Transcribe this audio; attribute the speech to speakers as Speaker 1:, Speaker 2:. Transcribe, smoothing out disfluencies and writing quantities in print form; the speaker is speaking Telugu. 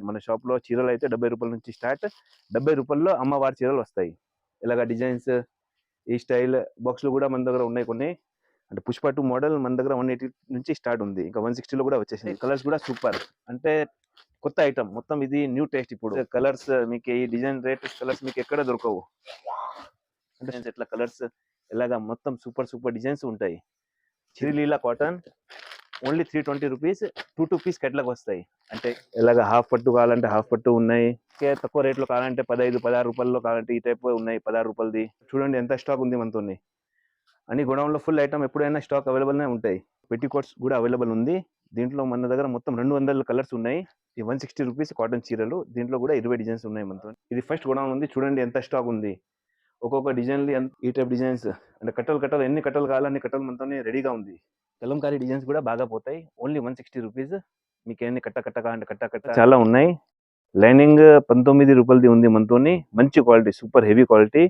Speaker 1: మన షాప్ లో చీరలు అయితే 70 రూపాయల నుంచి స్టార్ట్. 70 రూపాయల్లో అమ్మవారి చీరలు వస్తాయి. ఇలాగ డిజైన్స్ ఈ స్టైల్ బాక్స్ లో కూడా మన దగ్గర ఉన్నాయి కొన్ని. అంటే పుష్ప 2 మోడల్ మన దగ్గర 180 నుంచి స్టార్ట్ ఉంది. ఇంకా 160 లో కూడా వచ్చేసింది. కలర్స్ కూడా సూపర్, అంటే కొత్త ఐటమ్ మొత్తం. ఇది న్యూ టేస్ట్. ఇప్పుడు కలర్స్ మీకు ఈ డిజైన్ రేట్ కలర్స్ మీకు ఎక్కడ దొరకవు. అంటే ఇట్లా కలర్స్ ఇలాగా మొత్తం సూపర్ డిజైన్స్ ఉంటాయి. Sreeleela cotton only 320 rupees. 2 piece కట్లకు వస్తాయి. అంటే ఇలాగ హాఫ్ పట్టు కావాలంటే హాఫ్ పట్టు ఉన్నాయి. తక్కువ రేట్లో కావాలంటే 15-16 రూపాయల్లో కావాలంటే ఈ టైప్ ఉన్నాయి. 16 రూపాయలది చూడండి ఎంత స్టాక్ ఉంది మనతో. అని గోడౌన్ లో ఫుల్ ఐటమ్ ఎప్పుడైనా స్టాక్ అవైలబుల్ ఉంటాయి. పెట్టి కోట్స్ కూడా అవైలబుల్ ఉంది. దీంట్లో మన దగ్గర మొత్తం 200 కలర్స్ ఉన్నాయి. ఈ 160 రూపీస్ కాటన్ చీరలు. దీంట్లో కూడా 20 డిజైన్స్ ఉన్నాయి మనతో. ఇది ఫస్ట్ గోడౌన్ ఉంది. చూడండి ఎంత స్టాక్ ఉంది. ఒక్కొక్క డిజైన్ ఈ టైప్ డిజైన్స్ అంటే కట్టలు ఎన్ని కట్టలు కావాలని కట్టలు మనతోనే రెడీగా ఉంది. కలంకారీ డిజైన్స్ కూడా బాగా పోతాయి. Only 160 rupees. మీకు ఎన్ని కట్ట కావాలంటే కట్ట చాలా ఉన్నాయి. లైనింగ్ 19 రూపాయలది ఉంది మనతోని. మంచి క్వాలిటీ, సూపర్ హెవీ క్వాలిటీ.